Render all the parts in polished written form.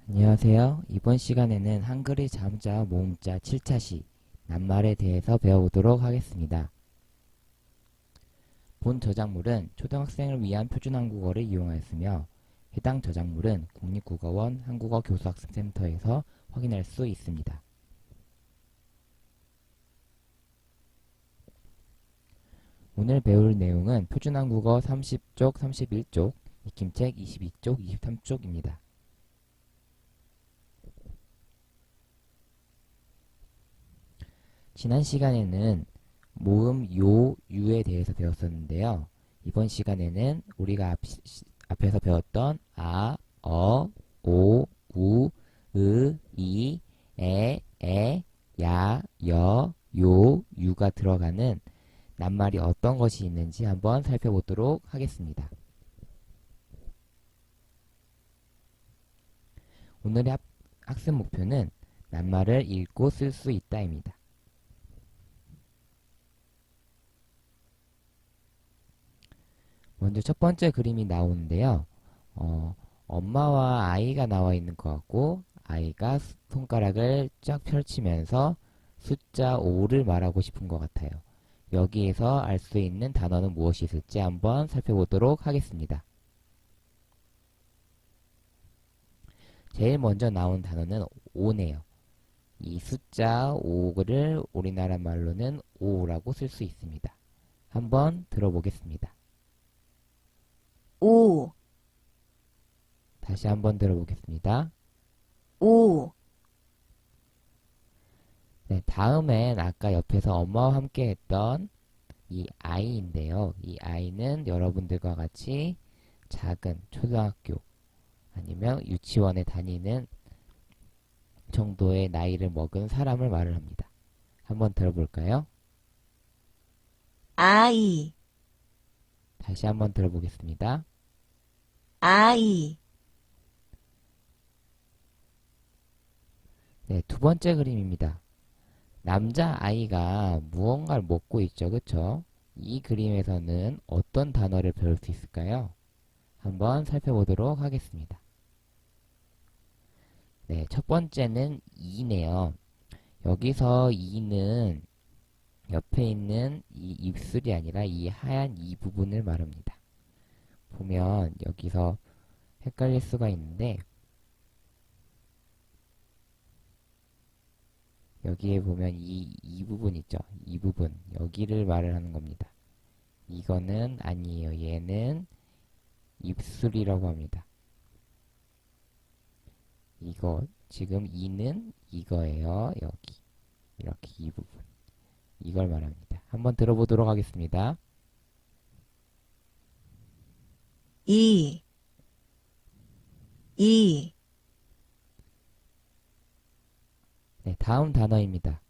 안녕하세요. 이번 시간에는 한글의 자음자 모음자 7차시 낱말에 대해서 배워보도록 하겠습니다. 본 저작물은 초등학생을 위한 표준 한국어를 이용하였으며 해당 저작물은 국립국어원 한국어 교수학습센터에서 확인할 수 있습니다. 오늘 배울 내용은 표준 한국어 30쪽, 31쪽, 익힘책 22쪽, 23쪽입니다. 지난 시간에는 모음 요, 유에 대해서 배웠었는데요. 이번 시간에는 우리가 앞에서 배웠던 아, 어, 오, 우, 이, 에, 야, 여, 요, 유가 들어가는 낱말이 어떤 것이 있는지 한번 살펴보도록 하겠습니다. 오늘의 학습 목표는 낱말을 읽고 쓸 수 있다입니다. 먼저 첫 번째 그림이 나오는데요. 엄마와 아이가 나와 있는 것 같고 아이가 손가락을 쫙 펼치면서 숫자 5를 말하고 싶은 것 같아요. 여기에서 알 수 있는 단어는 무엇이 있을지 한번 살펴보도록 하겠습니다. 제일 먼저 나온 단어는 5네요. 이 숫자 5를 우리나라 말로는 5라고 쓸 수 있습니다. 한번 들어보겠습니다. 오, 다시 한번 들어보겠습니다. 오, 네, 다음엔 아까 옆에서 엄마와 함께 했던 이 아이인데요. 이 아이는 여러분들과 같이 작은 초등학교 아니면 유치원에 다니는 정도의 나이를 먹은 사람을 말을 합니다. 한번 들어볼까요? 아이, 다시 한번 들어보겠습니다. 아이, 네, 두 번째 그림입니다. 남자아이가 무언가를 먹고 있죠. 그쵸? 이 그림에서는 어떤 단어를 배울 수 있을까요? 한번 살펴보도록 하겠습니다. 네, 첫 번째는 이네요. 여기서 이는 옆에 있는 이 입술이 아니라 이 하얀 이 부분을 말합니다. 보면 여기서 헷갈릴 수가 있는데 여기에 보면 이 부분 있죠? 이 부분 여기를 말을 하는 겁니다. 이거는 아니에요. 얘는 입술이라고 합니다. 이거 지금 이는 이거예요. 여기 이렇게 이 부분 이걸 말합니다. 한번 들어보도록 하겠습니다. 이, 이, 네, 다음 단어입니다.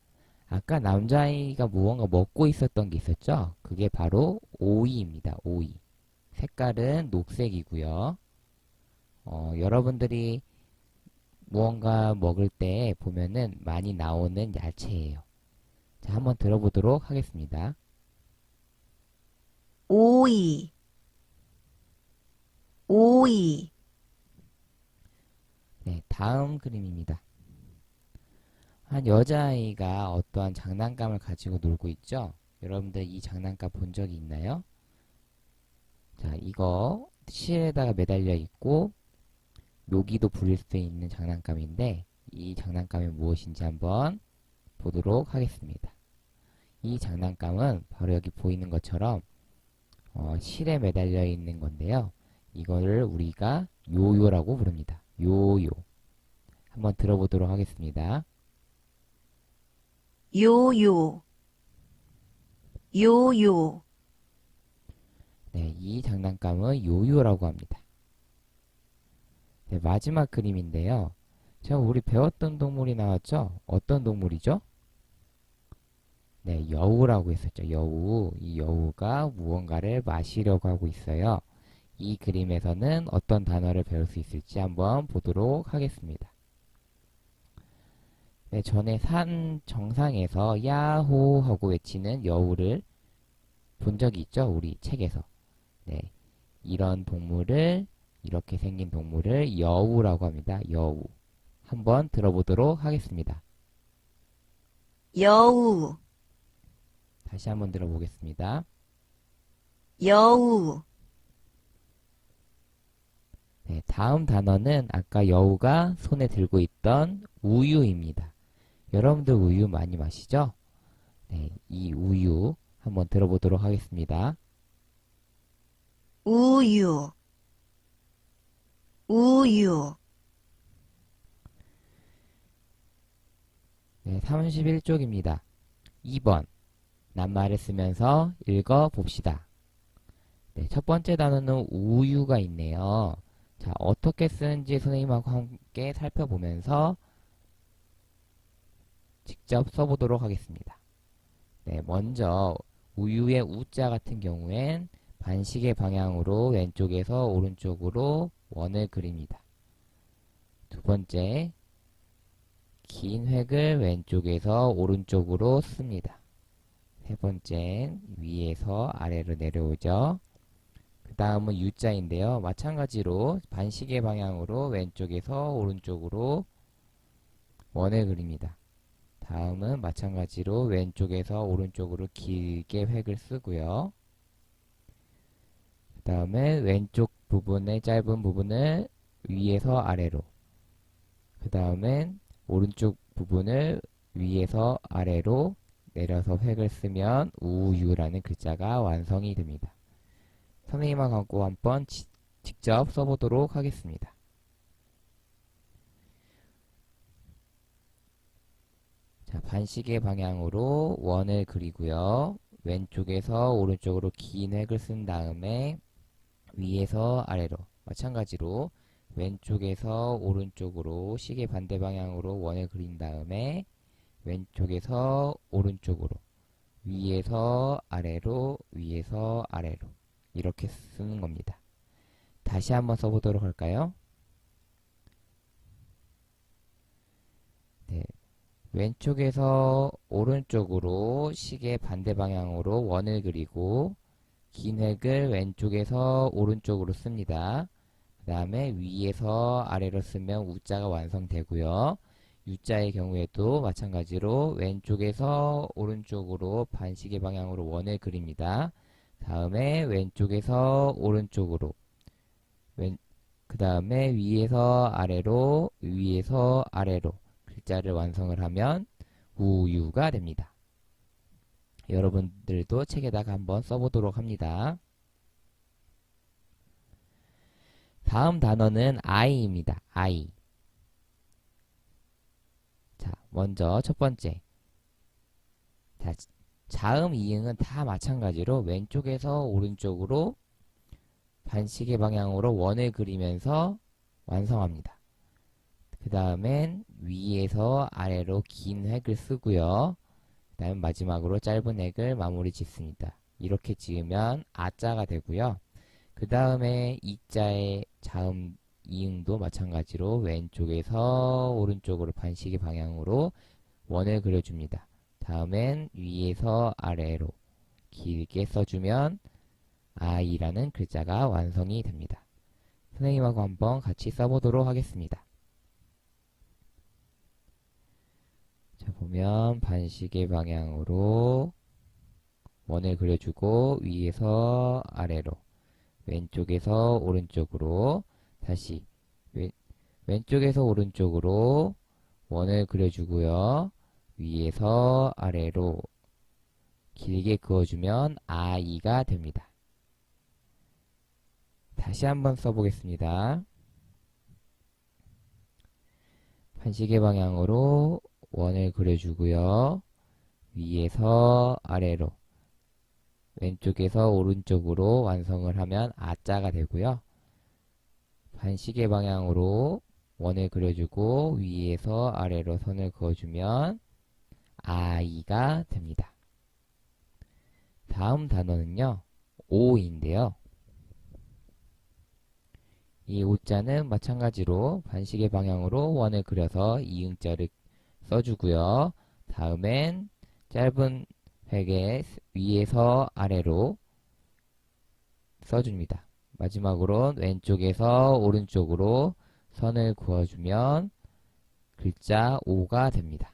아까 남자아이가 무언가 먹고 있었던 게 있었죠? 그게 바로 오이입니다. 오이. 색깔은 녹색이고요. 여러분들이 무언가 먹을 때 보면은 많이 나오는 야채예요. 자, 한번 들어보도록 하겠습니다. 오이, 오이, 네, 다음 그림입니다. 한 여자아이가 어떠한 장난감을 가지고 놀고 있죠? 여러분들 이 장난감 본 적이 있나요? 자, 이거 실에다가 매달려 있고 묘기도 부릴 수 있는 장난감인데 이 장난감이 무엇인지 한번 보도록 하겠습니다. 이 장난감은 바로 여기 보이는 것처럼 실에 매달려 있는 건데요. 이거를 우리가 요요라고 부릅니다. 요요. 한번 들어보도록 하겠습니다. 요요, 요요, 네, 이 장난감은 요요라고 합니다. 네, 마지막 그림인데요. 제가 우리 배웠던 동물이 나왔죠? 어떤 동물이죠? 네, 여우라고 했었죠. 여우. 이 여우가 무언가를 마시려고 하고 있어요. 이 그림에서는 어떤 단어를 배울 수 있을지 한번 보도록 하겠습니다. 네, 전에 산 정상에서 야호 하고 외치는 여우를 본 적이 있죠? 우리 책에서. 네, 이런 동물을 이렇게 생긴 동물을 여우라고 합니다. 여우. 한번 들어보도록 하겠습니다. 여우, 다시 한번 들어보겠습니다. 여우, 네, 다음 단어는 아까 여우가 손에 들고 있던 우유입니다. 여러분들 우유 많이 마시죠? 네, 이 우유 한번 들어보도록 하겠습니다. 우유, 우유, 네, 31쪽입니다. 2번 낱말을 쓰면서 읽어봅시다. 네, 첫 번째 단어는 우유가 있네요. 자, 어떻게 쓰는지 선생님하고 함께 살펴보면서 직접 써보도록 하겠습니다. 네, 먼저 우유의 우자 같은 경우엔 반시계 방향으로 왼쪽에서 오른쪽으로 원을 그립니다. 두 번째, 긴 획을 왼쪽에서 오른쪽으로 씁니다. 세 번째는 위에서 아래로 내려오죠. 그 다음은 U자인데요. 마찬가지로 반시계 방향으로 왼쪽에서 오른쪽으로 원을 그립니다. 다음은 마찬가지로 왼쪽에서 오른쪽으로 길게 획을 쓰고요. 그 다음에 왼쪽 부분의 짧은 부분을 위에서 아래로, 그 다음엔 오른쪽 부분을 위에서 아래로 내려서 획을 쓰면 우유라는 글자가 완성이 됩니다. 선생님과 함께 한번 직접 써보도록 하겠습니다. 자, 반시계 방향으로 원을 그리고요. 왼쪽에서 오른쪽으로 긴 획을 쓴 다음에 위에서 아래로, 마찬가지로 왼쪽에서 오른쪽으로 시계 반대 방향으로 원을 그린 다음에 왼쪽에서 오른쪽으로, 위에서 아래로, 위에서 아래로 이렇게 쓰는 겁니다. 다시 한번 써보도록 할까요? 네, 왼쪽에서 오른쪽으로 시계 반대 방향으로 원을 그리고 긴 획을 왼쪽에서 오른쪽으로 씁니다. 그 다음에 위에서 아래로 쓰면 우자가 완성되고요. U자의 경우에도 마찬가지로 왼쪽에서 오른쪽으로 반시계 방향으로 원을 그립니다. 다음에 왼쪽에서 오른쪽으로, 그 다음에 위에서 아래로, 위에서 아래로 글자를 완성을 하면 우유가 됩니다. 여러분들도 책에다가 한번 써보도록 합니다. 다음 단어는 I입니다. I. 자, 먼저 첫 번째. 자, 자음, 이응은 다 마찬가지로 왼쪽에서 오른쪽으로 반시계 방향으로 원을 그리면서 완성합니다. 그 다음엔 위에서 아래로 긴 획을 쓰고요. 그 다음 마지막으로 짧은 획을 마무리 짓습니다. 이렇게 지으면 아자가 되고요. 그 다음에 이자의 자음, 이응도 마찬가지로 왼쪽에서 오른쪽으로 반시계 방향으로 원을 그려줍니다. 다음엔 위에서 아래로 길게 써주면 아이라는 글자가 완성이 됩니다. 선생님하고 한번 같이 써보도록 하겠습니다. 자, 보면 반시계 방향으로 원을 그려주고 위에서 아래로, 왼쪽에서 오른쪽으로, 다시 왼쪽에서 오른쪽으로 원을 그려주고요. 위에서 아래로 길게 그어주면 아이가 됩니다. 다시 한번 써보겠습니다. 반시계 방향으로 원을 그려주고요. 위에서 아래로, 왼쪽에서 오른쪽으로 완성을 하면 아자가 되고요. 반시계 방향으로 원을 그려주고 위에서 아래로 선을 그어주면 아이가 됩니다. 다음 단어는요, 오인데요. 이 오자는 마찬가지로 반시계 방향으로 원을 그려서 이응자를 써주고요. 다음엔 짧은 획에 위에서 아래로 써줍니다. 마지막으로 왼쪽에서 오른쪽으로 선을 그어주면 글자 오가 됩니다.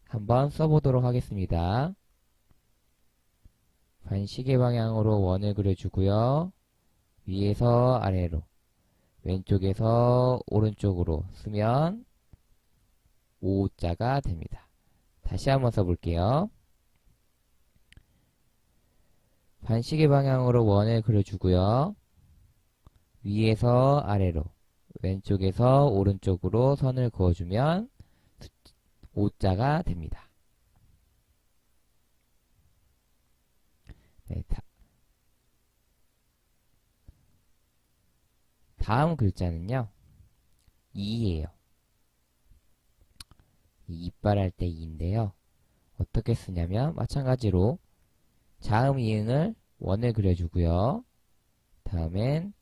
한번 써보도록 하겠습니다. 반시계 방향으로 원을 그려주고요. 위에서 아래로, 왼쪽에서 오른쪽으로 쓰면 오자가 됩니다. 다시 한번 써볼게요. 반시계 방향으로 원을 그려주고요. 위에서 아래로, 왼쪽에서 오른쪽으로 선을 그어주면 오자가 됩니다. 네, 다음 글자는요, 이예요. 이빨 할 때 이인데요. 어떻게 쓰냐면 마찬가지로 자음 이응을 원을 그려주고요. 다음엔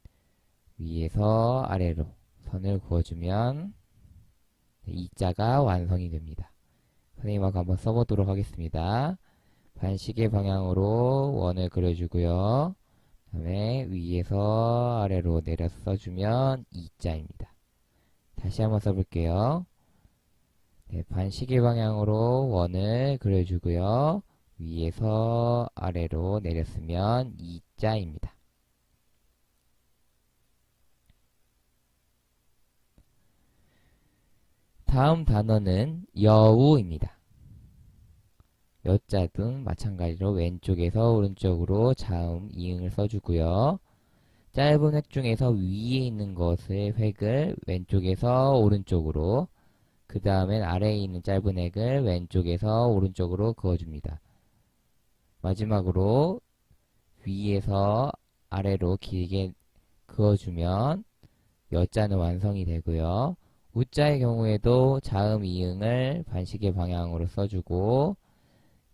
위에서 아래로 선을 그어주면 이자가 완성이 됩니다. 선생님하고 한번 써보도록 하겠습니다. 반시계 방향으로 원을 그려주고요. 다음에 위에서 아래로 내려서 써주면 이자입니다. 다시 한번 써볼게요. 네, 반시계 방향으로 원을 그려주고요. 위에서 아래로 내렸으면 이자입니다. 다음 단어는 여우입니다. 여자 등 마찬가지로 왼쪽에서 오른쪽으로 자음, 이응을 써주고요. 짧은 획 중에서 위에 있는 것의 획을 왼쪽에서 오른쪽으로, 그 다음엔 아래에 있는 짧은 획을 왼쪽에서 오른쪽으로 그어줍니다. 마지막으로 위에서 아래로 길게 그어주면 여자는 완성이 되고요. 우자의 경우에도 자음, 이응을 반시계 방향으로 써주고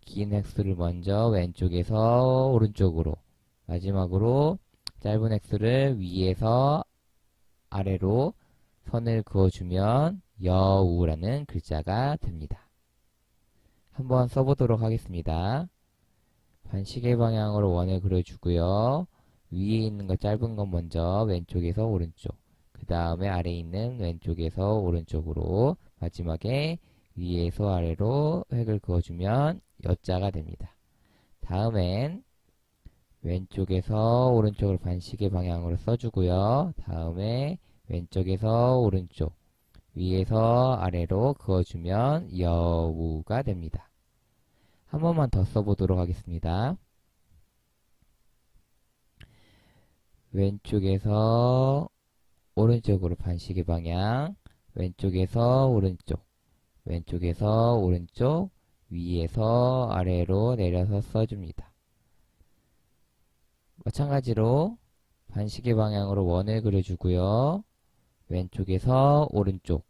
긴 획수를 먼저 왼쪽에서 오른쪽으로, 마지막으로 짧은 획수를 위에서 아래로 선을 그어주면 여우라는 글자가 됩니다. 한번 써보도록 하겠습니다. 반시계 방향으로 원을 그려주고요. 위에 있는 거 짧은 건 먼저 왼쪽에서 오른쪽, 그 다음에 아래에 있는 왼쪽에서 오른쪽으로, 마지막에 위에서 아래로 획을 그어주면 여자가 됩니다. 다음엔 왼쪽에서 오른쪽으로 반시계 방향으로 써주고요. 다음에 왼쪽에서 오른쪽, 위에서 아래로 그어주면 여우가 됩니다. 한 번만 더 써보도록 하겠습니다. 왼쪽에서 오른쪽으로 반시계 방향, 왼쪽에서 오른쪽, 왼쪽에서 오른쪽, 위에서 아래로 내려서 써줍니다. 마찬가지로 반시계 방향으로 원을 그려주고요. 왼쪽에서 오른쪽,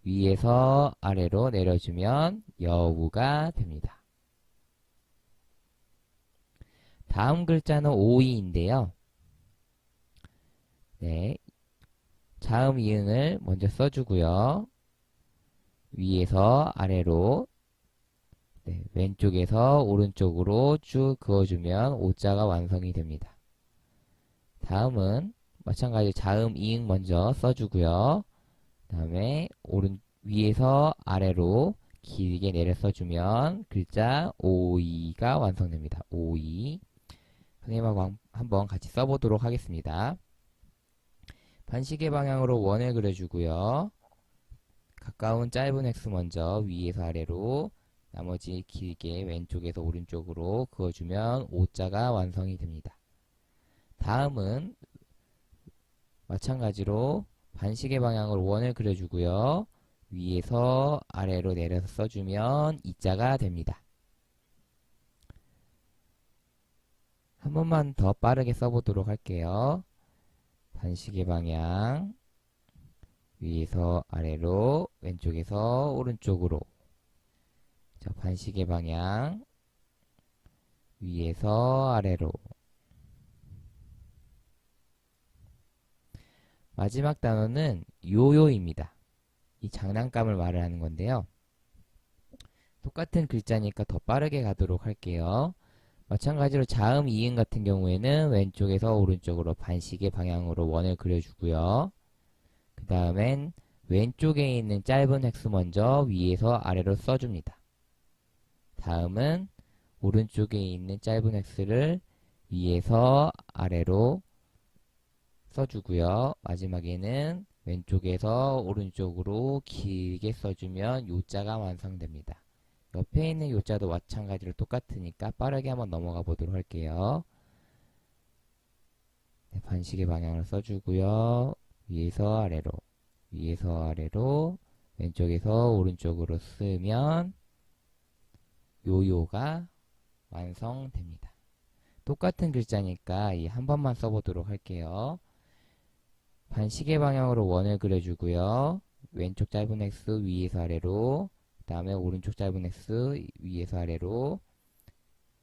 위에서 아래로 내려주면 여우가 됩니다. 다음 글자는 오이인데요. 네, 자음 이응을 먼저 써주고요. 위에서 아래로, 네, 왼쪽에서 오른쪽으로 쭉 그어주면 오자가 완성이 됩니다. 다음은 마찬가지로 자음 이응 먼저 써주고요. 다음에 위에서 아래로 길게 내려 써주면 글자 오이가 완성됩니다. 오이. 선생님하고 한번 같이 써보도록 하겠습니다. 반시계 방향으로 원을 그려주고요. 가까운 짧은 획수 먼저 위에서 아래로, 나머지 길게 왼쪽에서 오른쪽으로 그어주면 오자가 완성이 됩니다. 다음은 마찬가지로 반시계 방향으로 원을 그려주고요. 위에서 아래로 내려서 써주면 이자가 됩니다. 한 번만 더 빠르게 써보도록 할게요. 반시계 방향, 위에서 아래로, 왼쪽에서 오른쪽으로. 자, 반시계 방향, 위에서 아래로. 마지막 단어는 요요입니다. 이 장난감을 말을 하는 건데요. 똑같은 글자니까 더 빠르게 가도록 할게요. 마찬가지로 자음 이응 같은 경우에는 왼쪽에서 오른쪽으로 반시계 방향으로 원을 그려주고요. 그 다음엔 왼쪽에 있는 짧은 획수 먼저 위에서 아래로 써줍니다. 다음은 오른쪽에 있는 짧은 획수를 위에서 아래로 써주고요. 마지막에는 왼쪽에서 오른쪽으로 길게 써주면 요자가 완성됩니다. 옆에 있는 요자도 마찬가지로 똑같으니까 빠르게 한번 넘어가 보도록 할게요. 네, 반시계 방향을 써주고요. 위에서 아래로, 위에서 아래로, 왼쪽에서 오른쪽으로 쓰면 요요가 완성됩니다. 똑같은 글자니까 이 한 번만 써보도록 할게요. 반시계 방향으로 원을 그려주고요. 왼쪽 짧은 X 위에서 아래로, 그 다음에 오른쪽 짧은 X 위에서 아래로,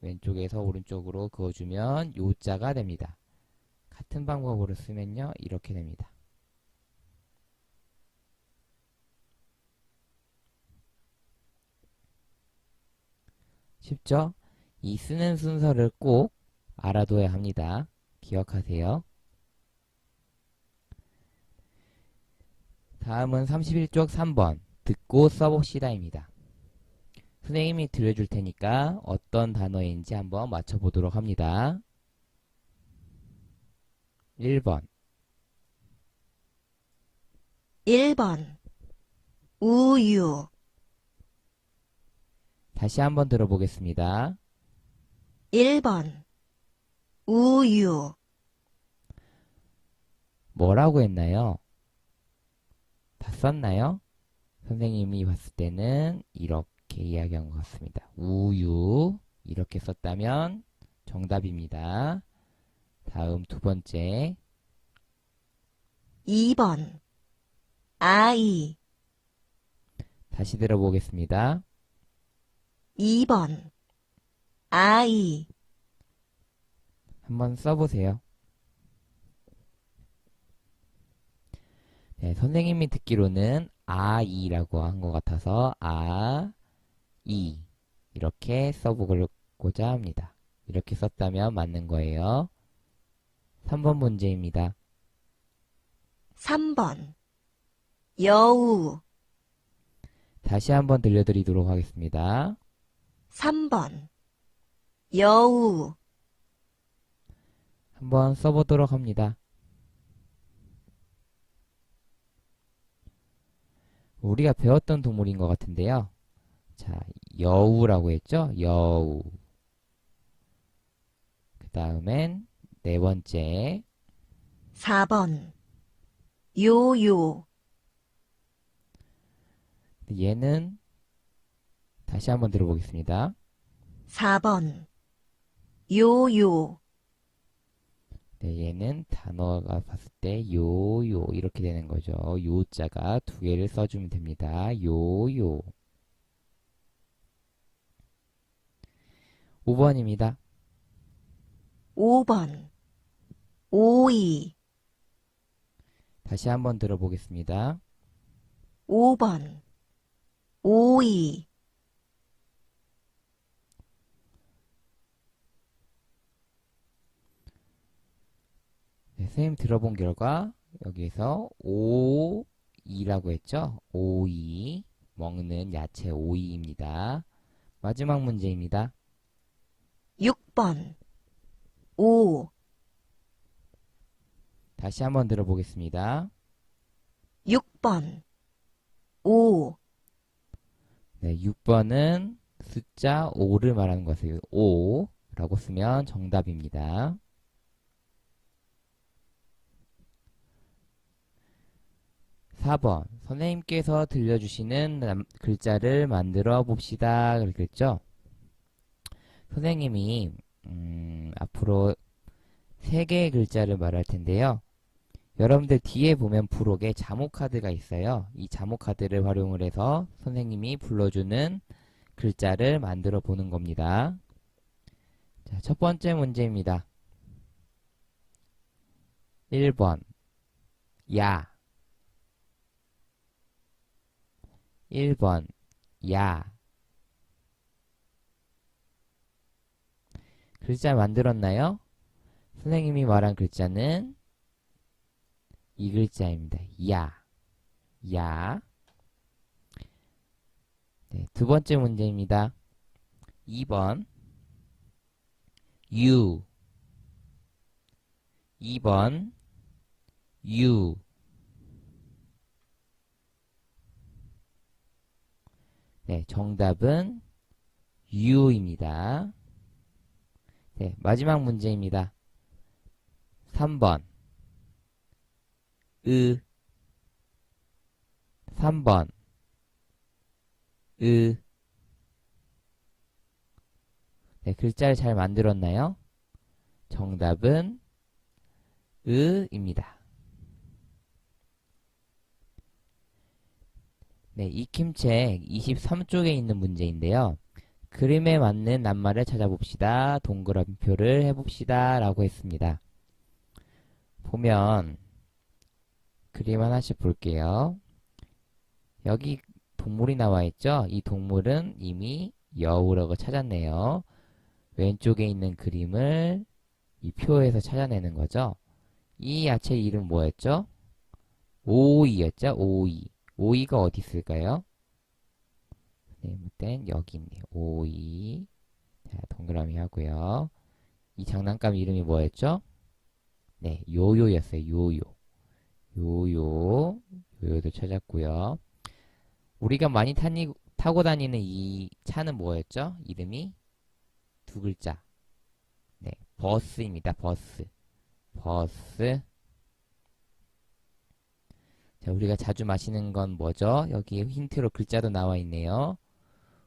왼쪽에서 오른쪽으로 그어주면 요자가 됩니다. 같은 방법으로 쓰면요, 이렇게 됩니다. 쉽죠? 이 쓰는 순서를 꼭 알아둬야 합니다. 기억하세요. 다음은 31쪽 3번 듣고 써봅시다입니다. 선생님이 들려줄 테니까 어떤 단어인지 한번 맞춰보도록 합니다. 1번 1번 우유 다시 한번 들어보겠습니다. 1번 우유 뭐라고 했나요? 다 썼나요? 선생님이 봤을 때는 이렇게 이야기한 것 같습니다. 우유 이렇게 썼다면 정답입니다. 다음 두 번째 2번 아이 다시 들어보겠습니다. 2번 아이 한번 써보세요. 네, 선생님이 듣기로는 아이라고 한 것 같아서 이 이렇게 써보고자 합니다. 이렇게 썼다면 맞는 거예요. 3번 문제입니다. 3번 여우 다시 한번 들려드리도록 하겠습니다. 3번 여우 한번 써보도록 합니다. 우리가 배웠던 동물인 것 같은데요. 자, 여우라고 했죠? 여우. 그 다음엔 네 번째 4번 요요 얘는 다시 한번 들어보겠습니다. 4번 요요 네, 얘는 단어가 봤을 때 요요 이렇게 되는 거죠. 요자가 두 개를 써주면 됩니다. 요요. 5번입니다. 5번 오이 다시 한번 들어보겠습니다. 5번 오이 네, 선생님 들어본 결과 여기에서 오이라고 했죠? 오이 먹는 야채 오이입니다. 마지막 문제입니다. 6번 오 다시 한번 들어보겠습니다. 6번 오 네, 6번은 숫자 5를 말하는 것을 5라고 쓰면 정답입니다. 4번 선생님께서 들려주시는 글자를 만들어 봅시다 그랬죠? 선생님이 앞으로 3개의 글자를 말할 텐데요. 여러분들 뒤에 보면 부록에 자모 카드가 있어요. 이 자모 카드를 활용을 해서 선생님이 불러주는 글자를 만들어 보는 겁니다. 자, 첫 번째 문제입니다. 1번 야 1번 야 글자 만들었나요? 선생님이 말한 글자는 이 글자입니다. 야 야. 네, 두 번째 문제입니다. 2번 유. 2번 유. 네, 정답은 유입니다. 네, 마지막 문제입니다. 3번 으. 3번 으. 네, 글자를 잘 만들었나요? 정답은 으입니다. 네, 익힘책 23쪽에 있는 문제인데요. 그림에 맞는 낱말을 찾아봅시다. 동그라미표를 해봅시다. 라고 했습니다. 보면 그림 하나씩 볼게요. 여기 동물이 나와 있죠? 이 동물은 이미 여우라고 찾았네요. 왼쪽에 있는 그림을 이 표에서 찾아내는 거죠. 이 야채 이름 뭐였죠? 오이였죠? 오이. 오이가 어디 있을까요? 네, 땐 여기 있네요. 오이. 자, 동그라미 하고요. 이 장난감 이름이 뭐였죠? 네, 요요였어요. 요요. 요요. 요요도 찾았고요. 우리가 많이 타고 다니는 이 차는 뭐였죠? 이름이 두 글자. 네, 버스입니다. 버스. 버스. 자, 우리가 자주 마시는 건 뭐죠? 여기 힌트로 글자도 나와 있네요.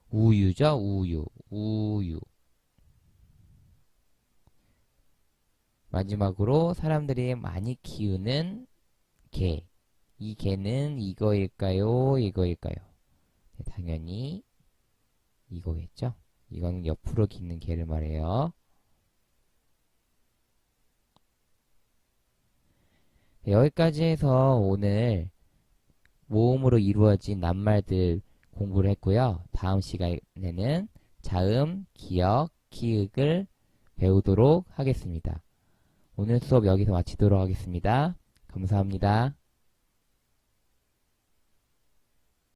우유죠? 우유. 우유. 마지막으로 사람들이 많이 키우는 개. 이 개는 이거일까요? 이거일까요? 네, 당연히 이거겠죠? 이거는 옆으로 깃는 개를 말해요. 네, 여기까지 해서 오늘 모음으로 이루어진 낱말들 공부를 했고요. 다음 시간에는 자음, 기역, 키읔을 배우도록 하겠습니다. 오늘 수업 여기서 마치도록 하겠습니다. 감사합니다.